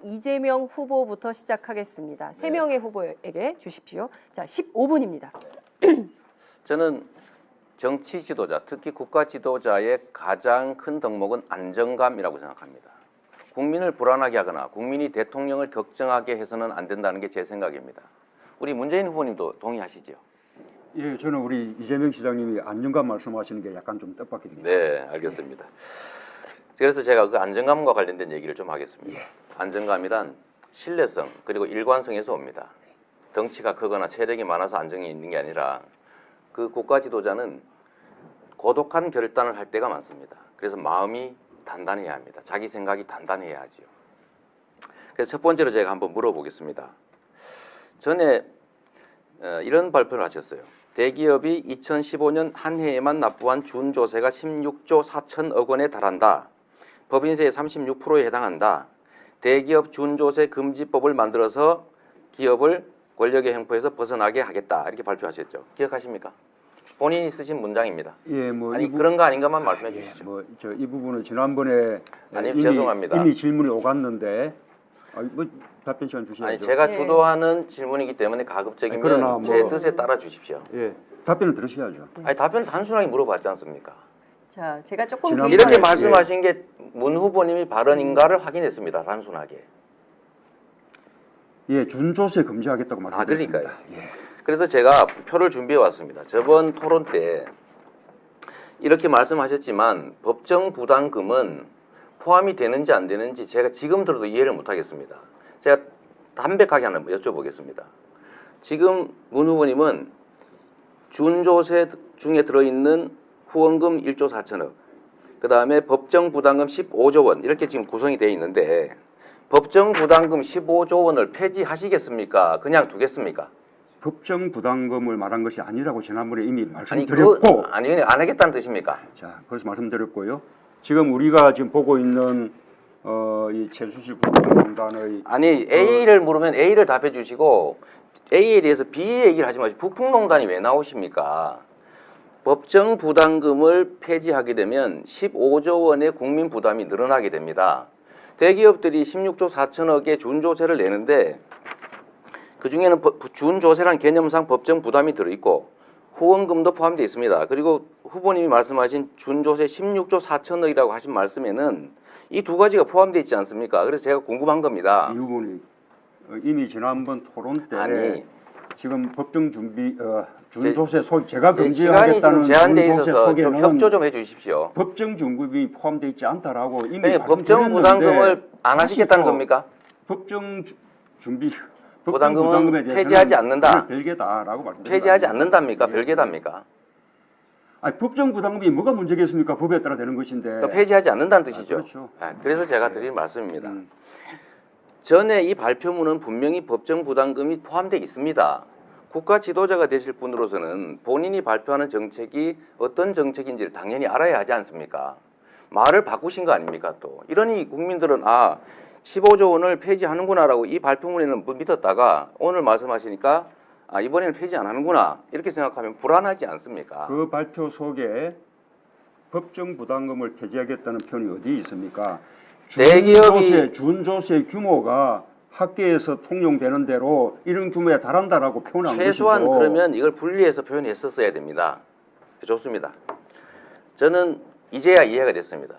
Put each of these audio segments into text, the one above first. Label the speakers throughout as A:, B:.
A: 이재명 후보부터 시작하겠습니다. 3명의 후보에게 주십시오. 자, 15분입니다.
B: 저는 정치 지도자, 특히 국가 지도자의 가장 큰 덕목은 안정감이라고 생각합니다. 국민을 불안하게 하거나 국민이 대통령을 걱정하게 해서는 안 된다는 게 제 생각입니다. 우리 문재인 후보님도 동의하시죠?
C: 예, 저는 우리 이재명 시장님이 안정감 말씀하시는 게 약간 좀 뜻밖입니다.
B: 네, 알겠습니다. 그래서 제가 그 안정감과 관련된 얘기를 좀 하겠습니다. 안정감이란 신뢰성 그리고 일관성에서 옵니다. 덩치가 크거나 세력이 많아서 안정이 있는 게 아니라 그 국가 지도자는 고독한 결단을 할 때가 많습니다. 그래서 마음이 단단해야 합니다. 자기 생각이 단단해야 하지요. 그래서 첫 번째로 제가 한번 물어보겠습니다. 전에 이런 발표를 하셨어요. 대기업이 2015년 한 해에만 납부한 준조세가 16조 4천억 원에 달한다. 법인세의 36%에 해당한다. 대기업 준조세 금지법을 만들어서 기업을 권력의 횡포에서 벗어나게 하겠다. 이렇게 발표하셨죠. 기억하십니까? 본인이 쓰신 문장입니다.
C: 예, 뭐
B: 아니 그런 거 아닌가만 말씀해 주시죠.
C: 뭐 저 이 부분은 지난번에
B: 아니 죄송합니다.
C: 이미 질문이 오갔는데 뭐 답변 시간 주셔야죠.
B: 아니 제가 주도하는 질문이기 때문에 가급적이면
C: 그러나
B: 제 뜻에 따라 주십시오.
C: 예, 답변을 들으셔야죠.
B: 아니 답변을 단순하게 물어봤지 않습니까?
A: 자, 제가 조금
C: 지난번에
B: 이렇게
C: 예.
B: 말씀하신 게 문 후보님이 발언인가를 확인했습니다. 단순하게.
C: 예, 준조세 금지하겠다고 말씀드렸습니다.
B: 그러니까요.
C: 예.
B: 그래서 제가 표를 준비해 왔습니다. 저번 토론 때 이렇게 말씀하셨지만 법정 부담금은 포함이 되는지 안 되는지 제가 지금 들어도 이해를 못 하겠습니다. 제가 담백하게 하나 여쭤보겠습니다. 지금 문 후보님은 준조세 중에 들어있는 후원금 1조 4천억, 그 다음에 법정 부담금 15조 원 이렇게 지금 구성이 되어 있는데 법정 부담금 15조 원을 폐지하시겠습니까? 그냥 두겠습니까?
C: 법정 부담금을 말한 것이 아니라고 지난번에 이미
B: 아니
C: 말씀드렸고,
B: 아니 안 하겠다는 뜻입니까?
C: 자, 그래서 말씀드렸고요. 지금 우리가 지금 보고 있는 이 최순실 국정농단의
B: 아니 A를 물으면 A를 답해 주시고 A에 대해서 B 얘기를 하지 마시고 북풍농단이 왜 나오십니까? 법정 부담금을 폐지하게 되면 15조 원의 국민 부담이 늘어나게 됩니다. 대기업들이 16조 4천억의 준조세를 내는데 그중에는 준조세라는 개념상 법정 부담이 들어있고 후원금도 포함되어 있습니다. 그리고 후보님이 말씀하신 준조세 16조 4천억이라고 하신 말씀에는 이 두 가지가 포함되어 있지 않습니까? 그래서 제가 궁금한 겁니다.
C: 이 부분이 이미 지난번 토론 때
B: 아니,
C: 지금 법정 준비 준조세 속 제가
B: 시간이
C: 금지하겠다는
B: 지금 제한돼
C: 준조세
B: 있어서 좀
C: 속에는
B: 협조 좀 해주십시오.
C: 법정 준급이 포함되어 있지 않다라고 이미
B: 그러니까 법정
C: 말씀드렸는데
B: 부담금을 안 하시겠다는
C: 다시 또
B: 겁니까?
C: 법정 준비
B: 부담금은
C: 부담금에 대해서는
B: 폐지하지 않는다.
C: 별개다라고 말씀드립니다.
B: 폐지하지 않는답니까?
C: 예.
B: 별개답니까?
C: 아니, 법정 부담금이 뭐가 문제겠습니까? 법에 따라 되는 것인데.
B: 그러니까 폐지하지 않는다는 뜻이죠.
C: 그렇죠.
B: 그래서 제가 드린 말씀입니다.
C: 음.
B: 전에 이 발표문은 분명히 법정 부담금이 포함되어 있습니다. 국가 지도자가 되실 분으로서는 본인이 발표하는 정책이 어떤 정책인지를 당연히 알아야 하지 않습니까? 말을 바꾸신 거 아닙니까 또. 이러니 국민들은 15조 원을 폐지하는구나라고 이 발표문에는 믿었다가 오늘 말씀하시니까 이번에는 폐지 안 하는구나 이렇게 생각하면 불안하지 않습니까?
C: 그 발표 속에 법정 부담금을 폐지하겠다는 표현이 어디 있습니까? 준조세 규모가 학계에서 통용되는 대로 이런 규모에 달한다라고 표현한
B: 최소한
C: 것이죠.
B: 그러면 이걸 분리해서 표현했었어야 됩니다. 좋습니다. 저는 이제야 이해가 됐습니다.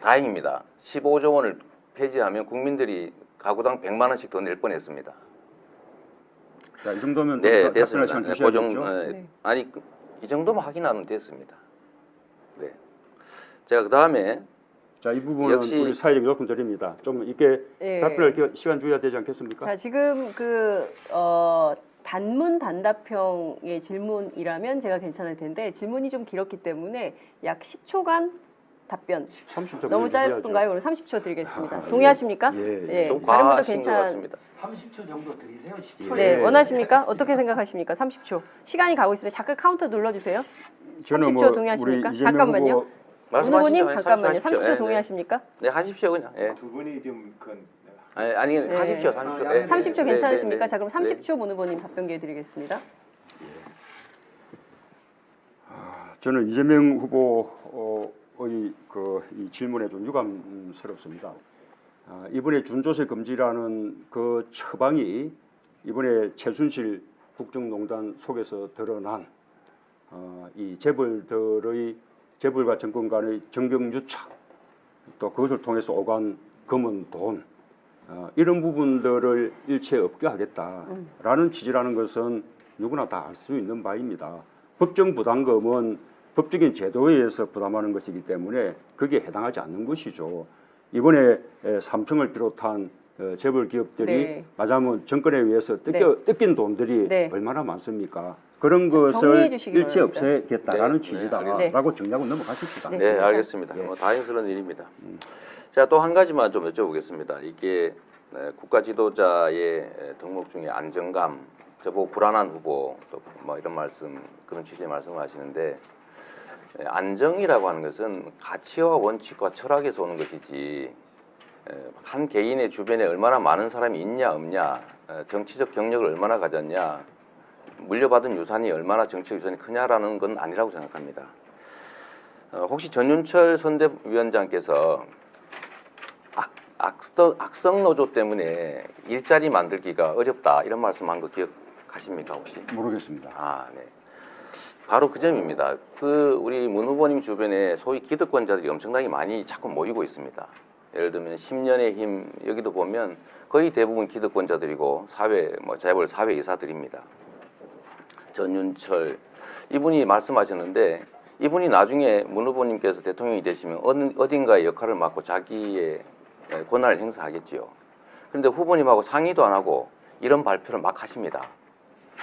B: 다행입니다. 15조 원을 폐지하면 국민들이 가구당 100만 원씩 더 낼 뻔했습니다.
C: 자, 이 정도면
B: 네,
C: 답변할
B: 됐습니다.
C: 시간
B: 네,
C: 주셔야겠죠.
B: 아니 이 정도만 확인하면 됐습니다. 네. 제가 그 다음에
C: 자, 이 부분은
B: 역시
C: 우리 사회적 요청 드립니다. 좀 이렇게
A: 예.
C: 답변할 시간 줘야 되지 않겠습니까?
A: 자, 지금 단문 단답형의 질문이라면 제가 괜찮을 텐데 질문이 좀 길었기 때문에 약 10초간 답변.
C: 30초
A: 너무 짧은가요? 그럼 30초 드리겠습니다.
C: 예.
A: 동의하십니까?
C: 예.
B: 좀
A: 다른 분도
B: 과하신 것 같습니다.
D: 30초 정도 드리세요. 10초.
A: 네,
C: 예.
A: 원하십니까? 어떻게 생각하십니까? 30초. 시간이 가고 있으면 잠깐 카운터 눌러주세요.
C: 저는
A: 30초 동의하십니까?
C: 우리 이재명
A: 잠깐만요.
C: 후보
A: 문 후보님
B: 말씀하시죠.
A: 잠깐만요.
B: 하십시오.
A: 30초
B: 예,
A: 동의하십니까?
B: 네, 하십시오 그냥. 예.
D: 두 분이 좀 그건
B: 아니
A: 네.
B: 하십시오. 30초.
D: 네,
A: 30초 괜찮으십니까? 자, 그럼
B: 네.
A: 30초 문 후보님 답변 기회 드리겠습니다.
C: 저는 이재명 후보의 이 질문에 좀 유감스럽습니다. 이번에 준조세 금지라는 그 처방이 이번에 최순실 국정농단 속에서 드러난 이 재벌과 정권 간의 정경유착, 또 그것을 통해서 오간 검은 돈, 이런 부분들을 일체 없게 하겠다라는 취지라는 것은 누구나 다 알 수 있는 바입니다. 법정 부담금은 법적인 제도에 의해서 부담하는 것이기 때문에 거기에 해당하지 않는 것이죠. 이번에 삼성을 비롯한 재벌 기업들이
A: 네.
C: 말하자면 정권에 의해서 뜯긴 돈들이
A: 네.
C: 얼마나 많습니까? 그런
A: 정리해
C: 것을
A: 주시기
C: 일체
A: 바랍니다.
C: 없애겠다라는
B: 네.
C: 취지다라고 정리하고 넘어가십시다.
A: 네.
B: 네, 알겠습니다.
C: 예.
B: 뭐 다행스러운 일입니다. 제가 또 한 가지만 좀 여쭤보겠습니다. 이게 국가 지도자의 덕목 중에 안정감, 저보고 불안한 후보, 또 뭐 이런 말씀, 그런 취지의 말씀을 하시는데, 안정이라고 하는 것은 가치와 원칙과 철학에서 오는 것이지, 한 개인의 주변에 얼마나 많은 사람이 있냐 없냐, 정치적 경력을 얼마나 가졌냐, 물려받은 유산이 얼마나 정치적 유산이 크냐라는 건 아니라고 생각합니다. 혹시 전윤철 선대위원장께서 악성 노조 때문에 일자리 만들기가 어렵다 이런 말씀한 거 기억하십니까 혹시?
C: 모르겠습니다.
B: 아, 네. 바로 그 점입니다. 우리 문 후보님 주변에 소위 기득권자들이 엄청나게 많이 자꾸 모이고 있습니다. 예를 들면 10년의 힘 여기도 보면 거의 대부분 기득권자들이고 재벌 사회 이사들입니다. 전윤철 이분이 말씀하셨는데 이분이 나중에 문 후보님께서 대통령이 되시면 어딘가의 역할을 맡고 자기의 권한을 행사하겠지요. 그런데 후보님하고 상의도 안 하고 이런 발표를 막 하십니다.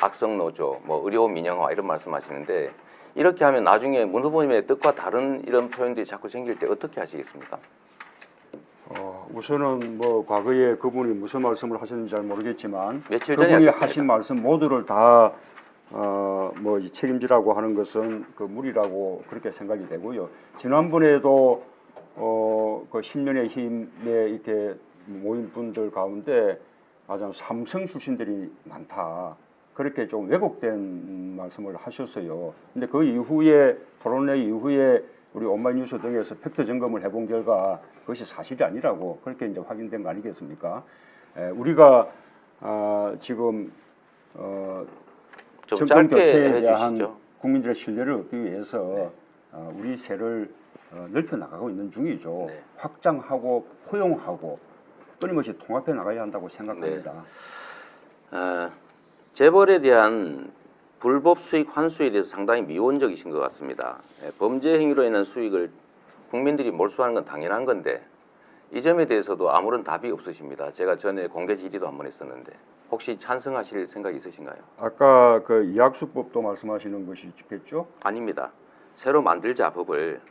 B: 악성노조, 의료 민영화 이런 말씀하시는데 이렇게 하면 나중에 문 후보님의 뜻과 다른 이런 표현들이 자꾸 생길 때 어떻게 하시겠습니까?
C: 우선은 과거에 그분이 무슨 말씀을 하셨는지 잘 모르겠지만
B: 며칠 전에
C: 그분이
B: 하셨습니다.
C: 하신 말씀 모두를 다 책임지라고 하는 것은 그 무리라고 그렇게 생각이 되고요. 지난번에도 그 10년의 힘에 이렇게 모인 분들 가운데 아주 삼성 출신들이 많다. 그렇게 좀 왜곡된 말씀을 하셨어요. 근데 그 이후에 토론회 이후에 우리 온마이 뉴스 등에서 팩트 점검을 해본 결과 그것이 사실이 아니라고 그렇게 이제 확인된 거 아니겠습니까? 우리가 지금
B: 좀
C: 정권
B: 짧게
C: 교체에 대한
B: 해주시죠.
C: 국민들의 신뢰를 얻기 위해서 우리 세를 넓혀 나가고 있는 중이죠.
B: 네.
C: 확장하고 포용하고 끊임없이 통합해 나가야 한다고 생각합니다.
B: 재벌에 대한 불법 수익 환수에 대해서 상당히 미온적이신 것 같습니다. 범죄 행위로 인한 수익을 국민들이 몰수하는 건 당연한 건데 이 점에 대해서도 아무런 답이 없으십니다. 제가 전에 공개 질의도 한 번 했었는데 혹시 찬성하실 생각이 있으신가요?
C: 아까 그 이학수법도 말씀하시는 것이겠죠?
B: 아닙니다. 새로 만들자 법을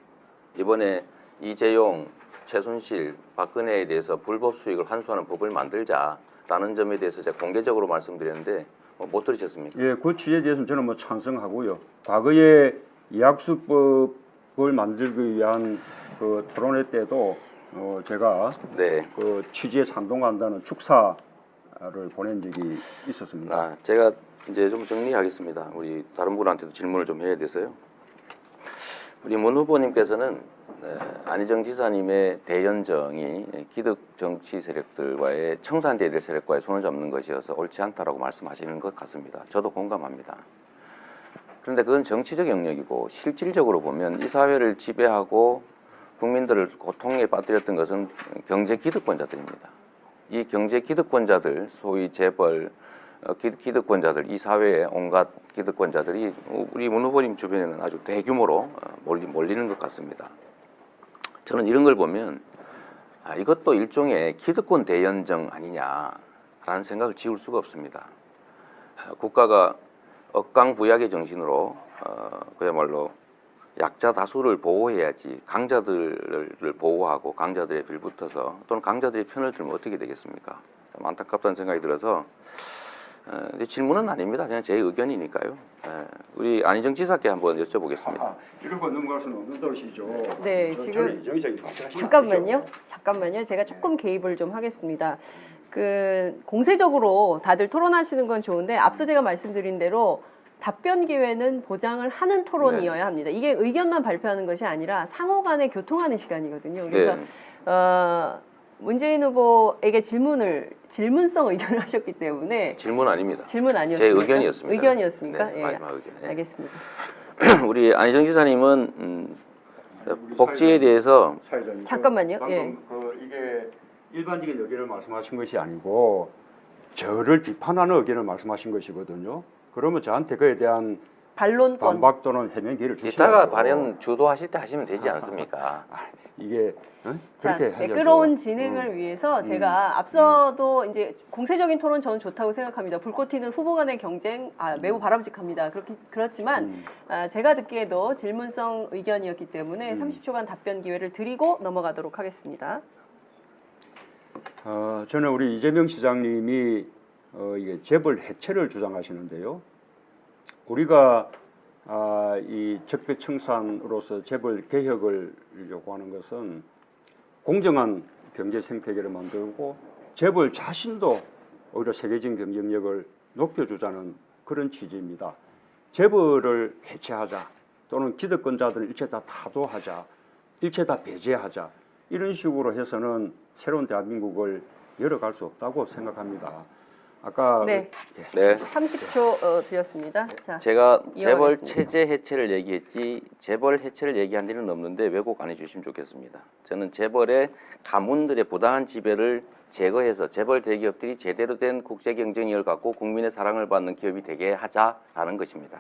B: 이번에 이재용, 최순실, 박근혜에 대해서 불법 수익을 환수하는 법을 만들자라는 점에 대해서 제가 공개적으로 말씀드렸는데 못 들으셨습니까?
C: 예, 그 취지에 대해서는 저는 찬성하고요. 과거에 이학수법을 만들기 위한 그 토론회 때도 제가
B: 네.
C: 그 취지에 찬동한다는 축사를 보낸 적이 있었습니다.
B: 제가 이제 좀 정리하겠습니다. 우리 다른 분한테도 질문을 좀 해야 돼서요. 우리 문 후보님께서는 안희정 지사님의 대연정이 기득 정치 세력들과의 청산돼야 될 세력과의 손을 잡는 것이어서 옳지 않다라고 말씀하시는 것 같습니다. 저도 공감합니다. 그런데 그건 정치적 영역이고 실질적으로 보면 이 사회를 지배하고 국민들을 고통에 빠뜨렸던 것은 경제 기득권자들입니다. 이 경제 기득권자들, 소위 재벌, 기득권자들, 이 사회의 온갖 기득권자들이 우리 문 후보님 주변에는 아주 대규모로 몰리는 것 같습니다. 저는 이런 걸 보면 이것도 일종의 기득권 대연정 아니냐라는 생각을 지울 수가 없습니다. 국가가 억강부약의 정신으로 그야말로 약자 다수를 보호해야지 강자들을 보호하고 강자들의 빌붙어서 또는 강자들의 편을 들면 어떻게 되겠습니까? 좀 안타깝다는 생각이 들어서 질문은 아닙니다. 그냥 제 의견이니까요. 우리 안희정 지사께 한번 여쭤보겠습니다.
C: 이러고 넘어갈 수는 없는 것이죠.
A: 네, 지금 잠깐만요. 제가 조금 개입을 좀 하겠습니다. 공세적으로 다들 토론하시는 건 좋은데 앞서 제가 말씀드린 대로 답변 기회는 보장을 하는 토론이어야 합니다. 이게 의견만 발표하는 것이 아니라 상호 간에 교통하는 시간이거든요. 그래서 문재인 후보에게 질문성 의견을 하셨기 때문에
B: 질문 아닙니다.
A: 질문
B: 제
A: 아니었습니까?
B: 의견이었습니다.
A: 의견이었습니까?
B: 네,
A: 예.
B: 마지막 의견. 네.
A: 알겠습니다.
B: 우리 안희정 지사님은 복지에 대해서
C: 사회자님,
A: 잠깐만요.
C: 방금
A: 예.
C: 이게 일반적인 의견을 말씀하신 것이 아니고 저를 비판하는 의견을 말씀하신 것이거든요. 그러면 저한테 그에 대한
A: 반론권.
C: 반박 또는 해명 기회를 주셔야죠.
B: 이따가 발언 주도하실 때 하시면 되지 않습니까?
C: 이게
A: 자,
C: 그렇게 하셔야죠.
A: 매끄러운 진행을 위해서 제가 앞서도 이제 공세적인 토론 저는 좋다고 생각합니다. 불꽃 튀는 후보 간의 경쟁 매우 바람직합니다. 그렇지만 제가 듣기에도 질문성 의견이었기 때문에 30초간 답변 기회를 드리고 넘어가도록 하겠습니다.
C: 저는 우리 이재명 시장님이 이게 재벌 해체를 주장하시는데요. 우리가 이 적폐청산으로서 재벌 개혁을 요구하는 것은 공정한 경제 생태계를 만들고 재벌 자신도 오히려 세계적인 경쟁력을 높여주자는 그런 취지입니다. 재벌을 해체하자 또는 기득권자들을 일체 다 타도하자, 일체 다 배제하자 이런 식으로 해서는 새로운 대한민국을 열어갈 수 없다고 생각합니다. 아까
A: 네.
B: 네.
A: 30초 드렸습니다. 자,
B: 제가 재벌
A: 이어가겠습니다.
B: 체제 해체를 얘기했지 재벌 해체를 얘기한 일은 없는데 왜곡 안 해주시면 좋겠습니다. 저는 재벌의 가문들의 부당한 지배를 제거해서 재벌 대기업들이 제대로 된 국제 경쟁력을 갖고 국민의 사랑을 받는 기업이 되게 하자라는 것입니다.